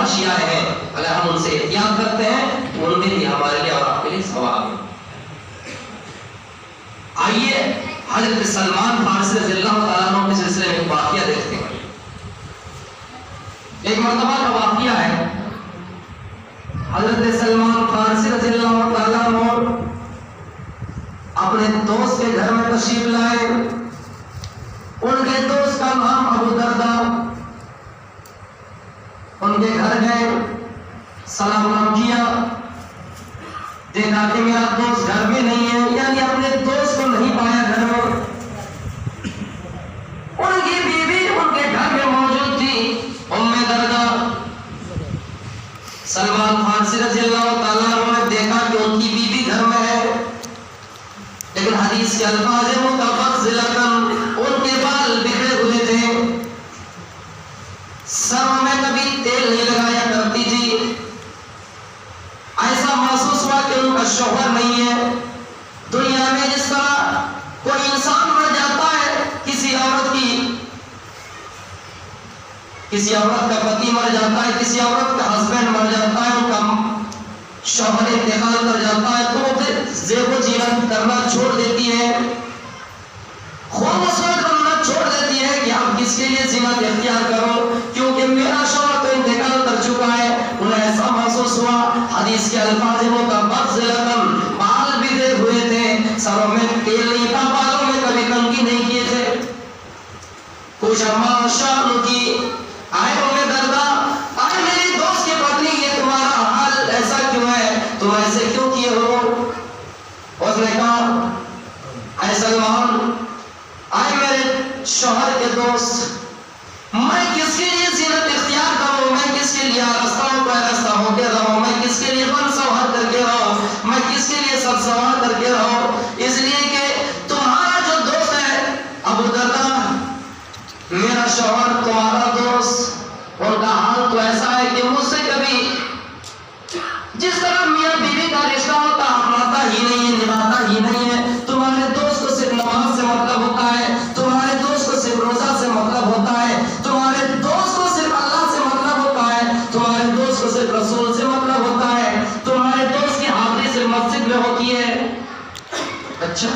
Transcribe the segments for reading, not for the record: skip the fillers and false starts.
اشیاء ہیں اگر ہم ان سے احتیاط کرتے ہیں تو ان کے لیے ہمارے لیے اور آپ کے لیے ثواب ہے. آئیے حضرت سلمان فارسی رضی اللہ تعالیٰ عنہ کے سلسلے میں ایک واقعہ دیکھتے ہیں. ایک مرتبہ کا واقعہ ہے. حضرت سلمان فارسی رضی اللہ تعالیٰ عنہ اپنے دوست کے گھر میں تشریف لائے. ان کے دوست کا نام ابو درداء. ان کے گھر گئے, سلام کیا, دیکھا کہ میرا دوست گھر میں نہیں ہے, یعنی اپنے دوست کو نہیں پایا گھر میں. ان کی بیوی ان کے گھر میں موجود تھی, ام درداء. سلمان فارسی رضی اللہ تعالیٰ عنہ نے دیکھا کہ ان کی بیوی گھر میں ہے, لیکن حدیث کے الفاظ متفضلتاً, ان کے بال بکھرے ہوئے تھے, سر میں کبھی تیل نہیں لگایا کرتی تھی. ایسا محسوس ہوا کہ ان کا شوہر نہیں ہے. دنیا میں جس طرح کوئی انسان مر جاتا ہے, کسی عورت کا پتی مر جاتا ہے, کسی عورت کا ہسبینڈ مر جاتا ہے, ان کا شوہر انتقال کر جاتا ہے, تو وہ پھر زیب و زینت کرنا چھوڑ دیتی ہے, خوبصورت بننا چھوڑ دیتی ہے کہ آپ کس کے لیے زینت اختیار کرو, کیونکہ میرا شوہر تو انتقال کر چکا ہے. انہیں ایسا محسوس ہوا. حدیث کے الفاظ متفضلتاً, بال بکھرے ہوئے تھے, سروں میں تیل نہیں تھا, بالوں میں کبھی کنگھی نہیں کیے تھے. پوچھا ماشاء کی, آئے ام درداء, آئے میری دوست کی پتنی, یہ تمہارا حال ایسا کیوں ہے, تم ایسے کیوں کیے ہو؟ اس نے کہا اے سلمان, آئے میرے شوہر کے دوست, میں کس کے لیے زینت اختیار کروں, میں کس کے لیے آرستہ ہو کے رہوں, میں کس کے لیے بن سوار کر کے رہوں, میں کس کے لیے سب سوار کر کے رہوں, اس لیے کہ تمہارا جو دوست ہے ابو درداء, میرا شوہر تمہارا دوست, ان کا حال تو ایسا ہے کہ مجھ سے کبھی جس طرح میاں بیوی کا رشتہ ہوتا اپناتا ہی نہیں ہے, نبھاتا ہی نہیں ہے. تمہارے دوست کو صرف نماز سے مطلب ہوتا ہے, تمہارے دوست کو صرف روزہ سے مطلب ہوتا ہے, تمہارے دوست کو صرف اللہ سے مطلب ہوتا ہے, تمہارے دوست کو صرف رسول سے مطلب ہوتا ہے, تمہارے دوست کی حاضری صرف مسجد میں ہوتی ہے. اچھا,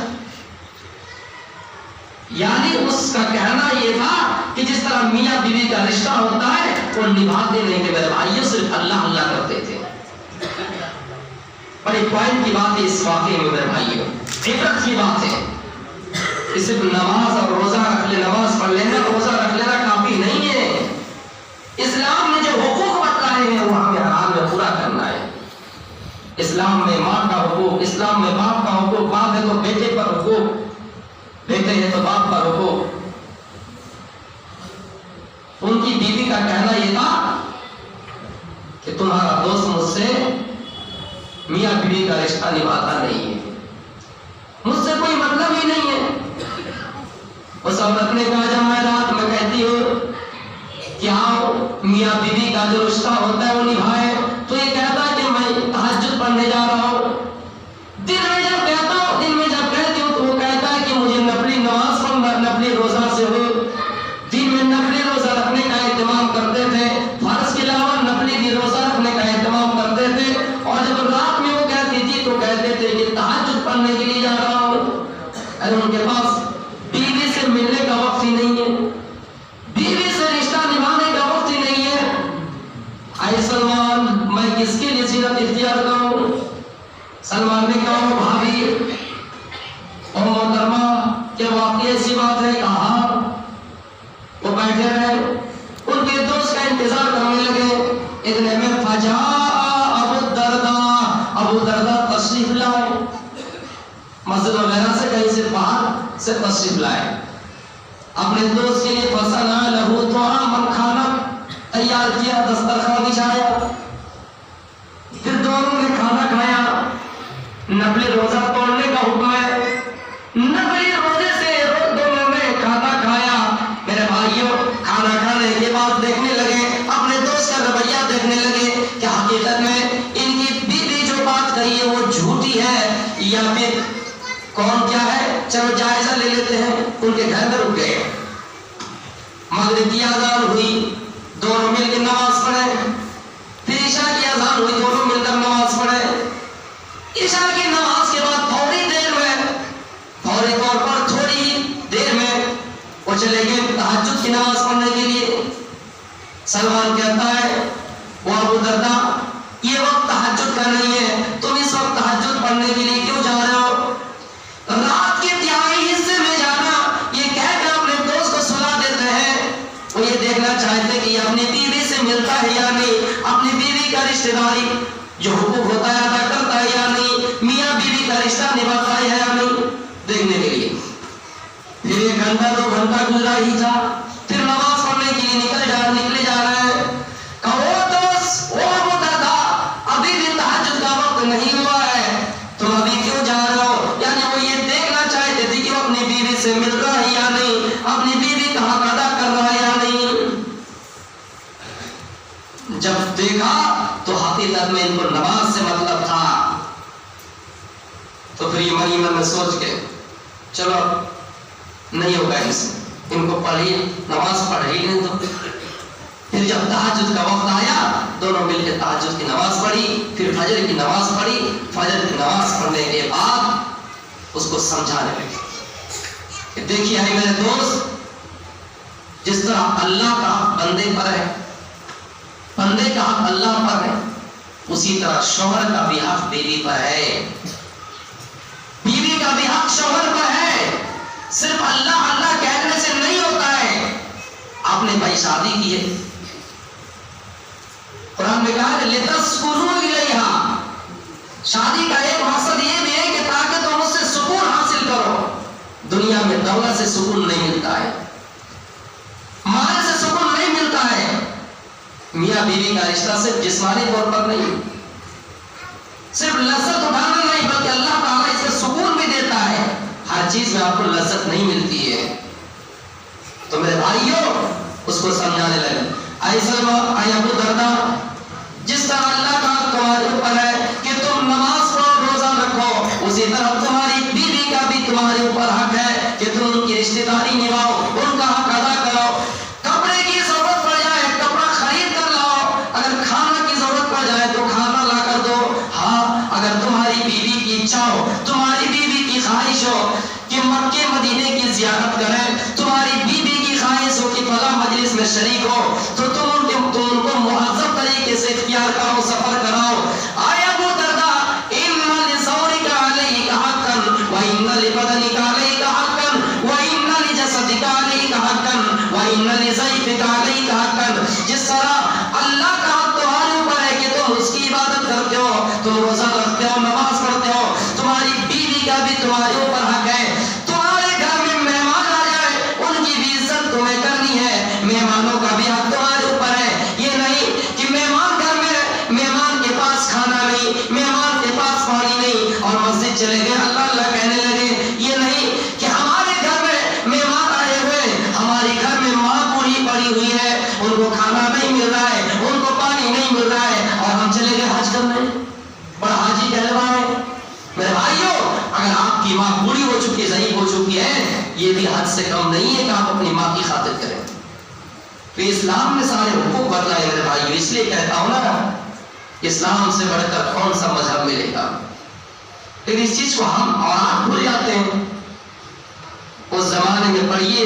یعنی اس کا کہنا یہ تھا کہ جس طرح میاں بیوی کا رشتہ ہوتا ہے وہ نبھاتے نہیں تھے میرے بھائیوں, صرف اللہ اللہ کرتے تھے. بڑی پوائنٹ کی بات ہے اس واقعے میں میرے بھائیوں, عبرت کی بات ہے. صرف نماز اور روزہ رکھ لے, نماز پڑھ لینا, روزہ رکھ لینا کافی نہیں ہے. اسلام نے جو حقوق بتائے ہیں وہ ہمیں حال میں پورا کرنا ہے. اسلام میں ماں کا حقوق, اسلام میں باپ کا حقوق, باپ ہے تو بیٹے پر حقوق, بیٹے ہیں تو باپ پر حقوق. ان کی بیوی کا کہنا یہ تھا کہ تمہارا دوست مجھ سے میاں بیوی کا رشتہ نبھاتا نہیں ہے, مجھ سے کوئی مطلب ہی نہیں ہے. اس عورت نے کہا جب میں رات میں کہتی ہوں کہ ہاں میاں بیوی کا جو رشتہ ہوتا ہے وہ نبھائے, تو یہ کہتا ہے کہ میں تہجد پڑھنے جا رہا ہوں. دن میں جب کہتی ہوں تو وہ کہتا ہے کہ مجھے نفلی نماز پڑھنا, نفلی روزہ سے ہو. دن میں نفلی روزہ رکھنے کا اہتمام کرتے تھے, فرض کے علاوہ نفلی بھی روزہ رکھنے کا اہتمام کرتے تھے, اور جب رات میں وہ کہتی تھی تو کہتے تھے کہ تہجد پڑھنے کے لیے جا رہا ہوں. ارے ان کے پاس بیوی سے ملنے کا وقت ہی نہیں ہے, بیوی سے رشتہ نبھانے کا وقت ہی نہیں ہے. اے سلمان, میں کس کے لیے زینت اختیار کروں؟ سلمان نے کہا بھابھی اور محترمہ کیا واقعی ایسی بات ہے؟ کہا. وہ بیٹھے رہے, ان کے دوست کا انتظار کرنے لگے. اتنے میں ابو درداء تشریف لائے, مسجد وغیرہ سے کہیں سے باہر سے تشریف لائے. اپنے دوست کے لیے فصنع لہو طعاما, کھانا تیار کیا, دسترخوان بچھایا, پھر دونوں نے کھانا کھایا. نفلی روزہ توڑنے کا حکم ہے, نفلی روزے سے دونوں نے کھانا کھایا. میرے بھائیوں, کھانا کھانے کے بعد دیکھنے لگے, اپنے دوست کا رویہ دیکھنے لگے کہ حقیقت میں ان کی بیوی جو بات کہی ہے وہ جھوٹی ہے یا پھر کون کیا ہے. چلو جائزہ لے لیتے ہیں. ان کے گھر میں رک گئے. مغرب کی اذان ہوئی, دونوں مل کے نماز پڑھے. سلمان کہتا ہے وہ ابو دردہ یہ وقت تہجد کا نہیں ہے، تم اس وقت تہجد پڑھنے کے لیے کیوں جا رہے ہو؟ رات کے تہائی حصے میں جانا، یہ کہہ کر اپنے دوست کو سلا دیتے ہیں۔ وہ یہ دیکھنا چاہتے کہ یہ اپنی بیوی سے ملتا ہے یا نہیں، اپنی بیوی کا رشتہ داری جو حقوق ہوتا ہے ادا کرتا ہے یا نہیں، میاں بیوی کا رشتہ نبھاتا ہے یا نہیں، دیکھنے کے لیے۔ پھر 1 گھنٹہ 2 گھنٹہ گزرا ہی تھا، پھر نماز پڑھنے کے لیے نکلے جا رہے ہیں۔ کہو دوست وہ ابو دردہ ابھی بھی تہجد کا وقت نہیں ہوا ہے، تم ابھی کیوں جا رہے ہو؟ یعنی وہ یہ دیکھنا چاہتے تھے کہ وہ اپنی بیوی سے مل رہا ہے یا نہیں، اپنی بیوی کا حق ادا کر رہا ہے یا نہیں۔ جب دیکھا تو حقیقت میں ان کو نماز سے مطلب تھا، تو پھر یہ من ہی من میں سوچ کے چلو نہیں ہوگا ان کو پڑھی نماز پڑھ ہی نہیں تو۔ پھر جب تہجد کا وقت آیا دونوں مل کے تہجد کی نماز پڑھی، پھر فجر کی نماز پڑھی۔ فجر کی نماز پڑھنے کے بعد اس کو سمجھانے لگے کہ دیکھیے ہے میرے دوست، جس طرح اللہ کا حق بندے پر ہے، بندے کا حق اللہ پر ہے، اسی طرح شوہر کا بھی حق بیوی پر ہے، بیوی کا بھی حق شوہر پر ہے۔ صرف اللہ اللہ کہنے سے نہیں ہوتا ہے۔ آپ نے بھائی شادی کی ہے، قرآن میں کہا ہے لِتَسْكُنُوا إِلَيْهَا، شادی کا ایک مقصد یہ بھی ہے کہ تاکہ تم اس سے سکون حاصل کرو۔ دنیا میں دولت سے سکون نہیں ملتا ہے، مال سے سکون نہیں ملتا ہے۔ میاں بیوی کا رشتہ صرف جسمانی طور پر نہیں، صرف لذت اٹھانا نہیں، بلکہ اللہ تعالیٰ اسے سکون بھی دیتا ہے۔ ہر چیز میں آپ کو لذت نہیں ملتی ہے۔ تو میرے بھائیوں اس کو سمجھانے لگے، اے سلمان، اے ابو دردہ، جس طرح اللہ کا تمہارے اوپر ہے کہ تم نماز پڑھو روزہ رکھو، اسی طرح تمہاری بیوی کا بھی تمہارے اوپر حق ہے کہ تم ان کی رشتہ داری نبھاؤ، ان کا حق ادا کرو۔ کپڑے کی ضرورت پڑ جائے کپڑا خرید کر لاؤ، اگر کھانا کی ضرورت پڑ جائے تو کھانا لا کر دو۔ ہاں اگر تمہاری بیوی کی اچھا ہو، تمہاری بیوی کی خواہش ہو کہ مکے مدینے کی زیارت کریں، تمہاری بیوی کی خواہش ہو کہ فلاں مجلس میں شریک ہو، تو تم ان کو مہذب طریقے سے اختیار کرو، سفر کراؤ۔ آئے ابو دردہ، ان لزورک علیک حقا وان لبدنک علیک حقا وان لجسدک علیک حقا وان لضیفک علیک حقا، جس طرح اللہ کا حق تمہارے اوپر ہے کہ تم اس کی عبادت کرتے ہو، تم روزہ رکھتے ہو، نماز پڑھتے ہو، تمہاری بیوی کا بھی تمہارے اوپر حق ہے۔ تمہارے گھر میں مہمان آ جائے ان کی بھی عزت تمہیں کرنی ہے، مہمانوں کا بھی حق تمہارے اوپر ہے۔ یہ نہیں کہ مہمان گھر میں، مہمان کے پاس کھانا نہیں، مہمان کے پاس پانی نہیں، اور مسجد چلے گئے اللہ اللہ کہنے لگے۔ یہ نہیں کہ ہمارے گھر میں مہمان آئے ہوئے، ہمارے گھر میں ماں بوڑھی پڑی ہوئی ہے، ان کو کھانا نہیں مل رہا ہے، ان کو پانی نہیں مل رہا ہے، اور ہم چلے گئے حج کرنے، بڑا حاجی کہلوائے۔ میرے بھائیوں، اگر آپ کی ماں بوڑھی ہو چکی ہے، ضعیف ہو چکی ہے، یہ بھی حد سے کم نہیں ہے کہ آپ اپنی ماں کی خاطر کریں۔ تو اسلام نے سارے حقوق بتلائے میرے بھائیوں، اس لیے کہتا ہوں نا، اسلام سے بڑھ کر کون سا مذہب ملے گا؟ لیکن اس چیز کو ہم اور آپ بھول جاتے ہیں۔ اس زمانے میں پڑھیے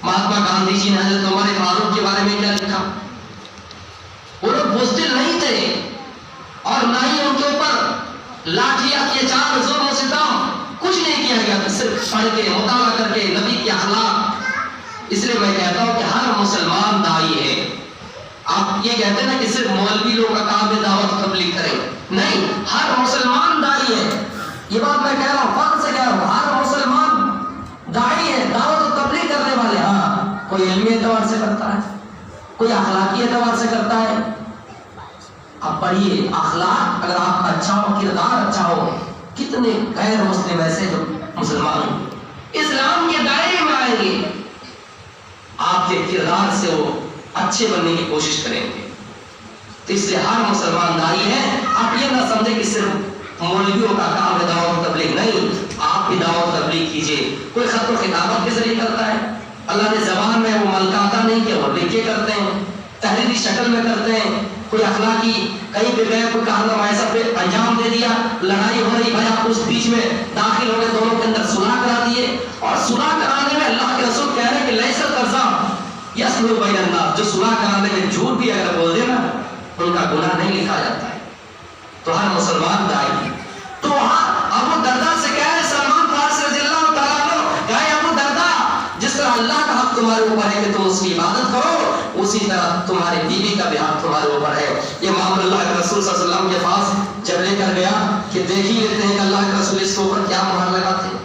مہاتما گاندھی جی نے حضرت عمر فاروق کے بارے میں کیا لکھا۔ وہ لوگ بزدل نہیں تھے، اور نہ ہی ان کے اوپر لاٹھی اتیاچار ظلم و ستم کچھ نہیں کیا گیا، صرف پڑھ کے مطالعہ کر کے نبی کے اخلاق۔ اس لیے میں کہتا ہوں کہ ہر مسلمان داعی ہے۔ آپ یہ کہتے ہیں نا کہ صرف مولوی لوگ کا کام ہے دعوت تبلیغ کریں، نہیں، ہر مسلمان داعی ہے۔ یہ بات میں کہہ رہا ہوں، فخر سے کہہ رہا ہوں، ہر مسلمان داعی ہے، دعوت و تبلیغ کرنے والے۔ ہاں، کوئی علمی اعتبار سے کرتا ہے، کوئی اخلاقی اعتبار سے کرتا ہے۔ اب پڑھیے اخلاق اگر آپ کا اچھا ہو، کردار اچھا ہو، کتنے غیر مسلم ایسے جو مسلمان اسلام کے دائرے میں آئیں گے، آپ کے کردار سے وہ اچھے بننے کی کوشش کریں گے۔ تو اس لیے ہر مسلمان داعی ہے۔ آپ یہ نہ سمجھیں کہ صرف مولویوں کا کام ہے دعوت و تبلیغ، نہیں، آپ بھی دعوت و تبلیغ کیجیے۔ کوئی خط و خطابت کے ذریعے کرتا ہے، اللہ نے زبان میں وہ ملکاتا نہیں کہ وہ لکھ کے کرتے ہیں، تحریری شکل میں کرتے ہیں۔ کوئی اخلاقی کہیں پہ گئے، کوئی کارنامہ ایسا پہ انجام دے دیا، لڑائی ہو رہی، بھائی آپ اس بیچ میں داخل ہو گئے، دونوں کے اندر صلح کرا دیے، اور صلح کرانے میں اللہ کے رسول کہہ رہے ہیں کہ لیس القضاء، یصلح بین الناس، جو صلح کرانے میں جھوٹ بھی اگر بول دے نا ان کا گناہ نہیں لکھا جاتا ہے. تو ہر مسلمان دائی تو وہاں ابو درداء سے کہہ رہے سلمان فارسی رضی اللہ تعالیٰ عنہ، کہا ابو درداء جس طرح اللہ کا حق تمہارے اوپر ہے کہ تم اس کی عبادت کرو، اسی طرح تمہاری بیوی کا بھی حق تمہارے اوپر ہے. یہ معاملہ اللہ کے رسول صلی اللہ علیہ وسلم کے پاس جب لے کر گیا کہ دیکھ ہی لیتے ہیں کہ اللہ کے رسول اس کے اوپر کیا مہر لگاتے ہیں.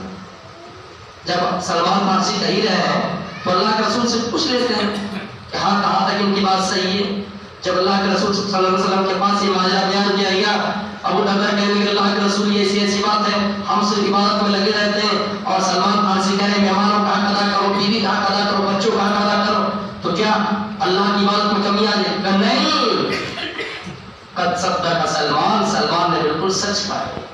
جب سلمان فارسی کہہ رہے ہیں تو اللہ کے رسول سے پوچھ لیتے ہیں کہ ہاں کہاں تک ان کی بات صحیح ہے. جب اللہ کے رسول صلی اللہ علیہ وسلم کے پاس یہ ماجرا بیان کیا گیا، ابو درداء کہنے لگے اللہ کے رسول یہ ایسی بات ہے، ہم صرف عبادت میں لگے رہتے ہیں، اور سلمان فارسی کہہ رہے مہمانوں کا حق ادا کرو، بیوی کا حق ادا کرو، بچوں کا حق ادا کرو، تو کیا اللہ کی عبادت میں کمی آ جائے؟ کہ نہیں، قد صدق سلمان، سلمان نے بالکل سچ پایا.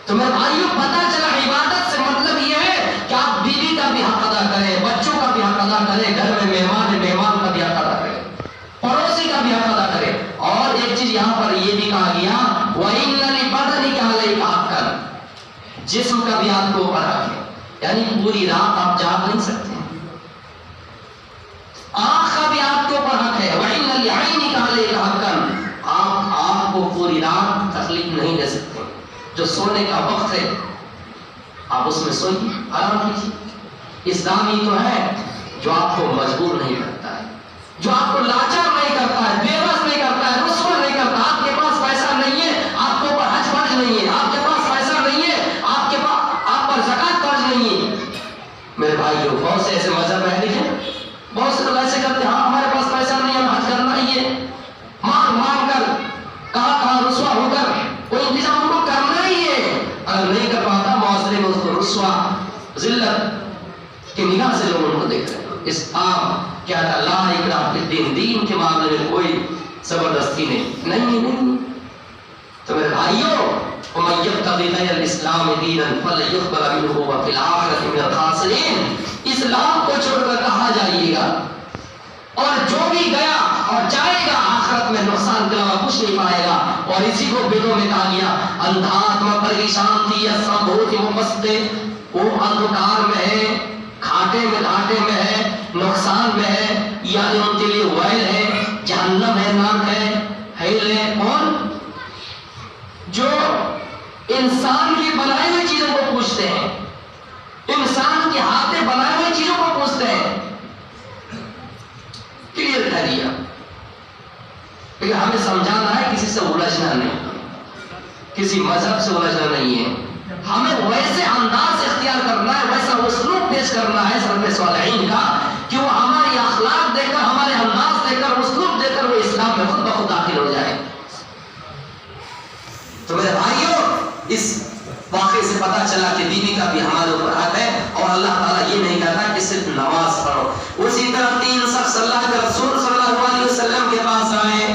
تو میرے بھائیوں پتہ چلا عبادت سے مطلب یہ ہے کہ آپ بیوی کا بھی حق ادا کریں، بچوں کا بھی حق ادا کریں، گھر میں مہمان ہے مہمان کا بھی حق ادا کریں، پڑوسی کا بھی حق ادا کرے. اور ایک چیز یہاں پر یہ بھی کہا گیا وَإِنَّ لِبَدَنِكَ عَلَيْكَ حَقًّا، جسم کا بھی آپ کو اوپر حق ہے، یعنی پوری رات آپ جاگ نہیں سکتے. آنکھ کا بھی آپ کے اوپر حق ہے، وَإِنَّ لِعَيْنِكَ عَلَيْكَ حَقًّا، آپ آنکھ کو پوری رات تکلیف نہیں دے سکتے. جو سونے کا وقت ہے آپ اس میں سوئیے، آرام کیجیے. اسلام ہی تو ہے جو آپ کو مجبور نہیں کرتا ہے، جو آپ کو لاچار نہیں کرتا ہے، بے بس نہیں کرتا ہے، رسوا نہیں کرتا. آپ کے پاس پیسہ نہیں ہے، آپ کے اوپر حج فرض نہیں ہے، آپ کے پاس پیسہ نہیں ہے، آپ پر زکات فرض نہیں ہے. میرے بھائیوں بہت سے ایسے مذہب ہیں دیکھیں، بہت سے لوگ ایسے کرتے ہیں ہاں ہمارے پاس پیسہ نہیں ہے، حج کرنا ہی ہے، مانگ کر کہاں رسوا ہو کر کوئی انتظام ہم کو کرنا ہی ہے. اگر نہیں کر پاتا معاشرے میں اس کو رسوا ذلت کی نگاہ سے لوگ ان کو دیکھ رہے ہیں. اسلام کیا تھا؟ لا اکراہ فی الدین، دین کے معاملے میں کوئی زبردستی نہیں. تو میرے بھائیوں وَمَن يَبْتَغِ غَيْرَ الْإِسْلَامِ دِينًا فَلَن يُقْبَلَ مِنْهُ وَهُوَ فِي الْآخِرَةِ مِنَ الْخَاسِرِينَ. اسلام کو چھوڑ کر کہاں جائیے گا، اور جو بھی گیا اور جائے گا آخرت میں نقصان کے علاوہ کچھ نہیں پائے گا. اور اسی کو بدوں میں کہا گیا اندھاتما پریشان تھی سمبھوتی مپستے، وہ اندھکار میں ہے، گھاٹے میں ہے، نقصان میں ہے، یعنی ان کے لیے ویل ہے، جہنم ہے، نار ہے. کون؟ جو انسان کی بنائی ہوئی چیزوں کو پوچھتے ہیں، انسان کے ہاتھ بنائی ہوئی چیزوں کو پوچھتے ہیں. کلیئر کر دیا، لیکن ہمیں سمجھانا ہے کسی سے الجھنا نہیں، کسی مذہب سے الجھنا نہیں ہے. ہمیں ویسے انداز اختیار کرنا ہے، ویسا اسلوب پیش کرنا ہے سلف صالحین کا کہ وہ ہماری اخلاق دے کر، ہمارے انداز دے کر، اسلوب دے کر وہ اسلام میں خود بخود داخل ہو جائے. تو میرے بھائیوں اس واقعے سے پتا چلا کہ بیوی کا بھی ہمارے اوپر حق ہے، اور اللہ تعالیٰ یہ نہیں کہتا کہ صرف نماز پڑھو. اسی طرح 3 شخص اللہ کے رسول صلی اللہ علیہ وسلم کے پاس آئے.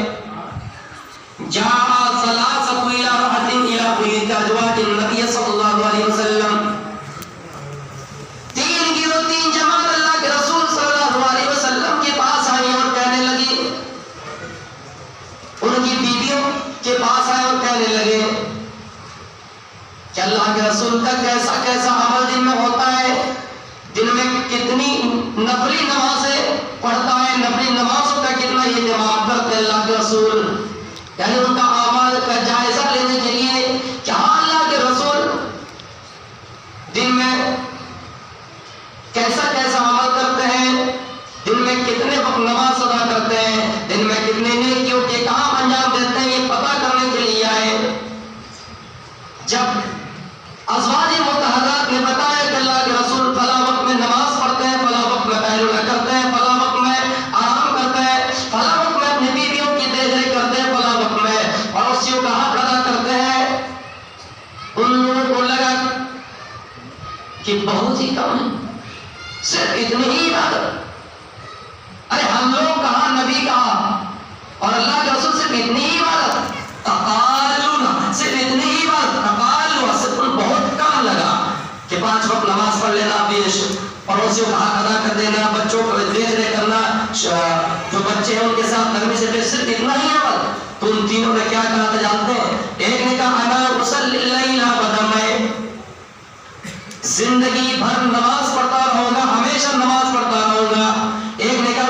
جاء ثلاثة إلى رهط إلى بيوت أزواج النبي صلی اللہ علیہ وسلم. 3 جماعت اللہ کے رسول صلی اللہ علیہ وسلم کے پاس آئی اور کہنے لگی، ان کی بیویوں کے پاس آئے اور کہنے لگے کہ اللہ کے رسول کا کیسا عمل دن میں ہوتا ہے، دن میں کتنی نفلی نمازیں پڑھتا ہے، نفلی نمازوں کا کتنا اہتمام کرتے ہیں اللہ کے رسول. یعنی ان کا اعمال کا جائزہ لینے کے لیے کہ ہاں اللہ کے رسول دن میں کیسا عمل کرتے ہیں، دن میں کتنے وقت نماز ادا کرتے ہیں، دن میں کتنے نیکیوں کے کام انجام دیتے ہیں، یہ پتہ کرنے کے لیے آئے. جب ازواج مطہرات نے بتایا کہ اللہ کے رسول فلاں وقت میں نماز پڑھتے ہیں، فلاں وقت میں قیلولہ کرتے ہیں، فلاں وقت میں آرام کرتے ہیں، فلاں وقت میں اپنی بیویوں کی دیکھ ریکھ کرتے ہیں، فلاں وقت میں پڑوسیوں کا حق ادا کرتے ہیں، ان لوگوں کو لگا کہ بہت ہی کم ہے، صرف اتنی ہی عبادت. ارے ہم لوگ کہاں، نبی کہاں، اور اللہ کے رسول صرف اتنی ہی عبادت. صرف اتنی ہی عبادت، صرف بہت کم لگا کہ 5 وقت نماز پڑھ لینا، پڑوسیوں کا حق ادا کر دینا، بچوں کو دیکھ ریکھ کرنا، جو بچے ہیں ان کے ساتھ نرمی سے پیش، صرف اتنا ہی عمل. تو ان تینوں نے کیا کہا تھا جانتے ہیں؟ ایک نے کہا انا اصلی اللیل ابدا، میں زندگی بھر نماز پڑھتا رہوں گا، ہمیشہ نماز پڑھتا رہوں گا. ایک نے کہا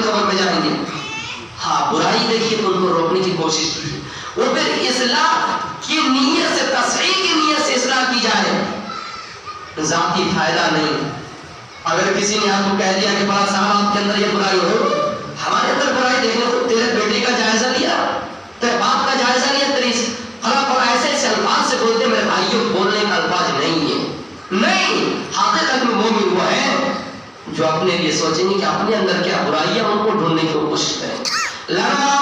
اپنی قبر پہ جائیں گے. ہاں برائی دیکھیے تو ان کو روکنے کی کوشش کی. اور پھر اصلاح کی نیت سے، تصحیح کی نیت سے اصلاح کی جائے، ذاتی فائدہ نہیں. اگر کسی نے آپ کو کہہ دیا کہ بڑا صاحب آپ کے اندر یہ برائی ہو، ہمارے اندر برائی دیکھنے کو تیرے بیٹے کا جائزہ لیا، تیرے باپ کا جائزہ لیا، تیری خلاف اور ایسے ایسے الفاظ سے بولتے. میرے بھائیوں بولنے کا الفاظ نہیں ہے، نہیں. حقیقت میں مومن وہ ہے جو اپنے لیے سوچیں گے کہ اپنے اندر کیا برائیاں ان کو ڈھونڈنے کی کوشش کریں. لنا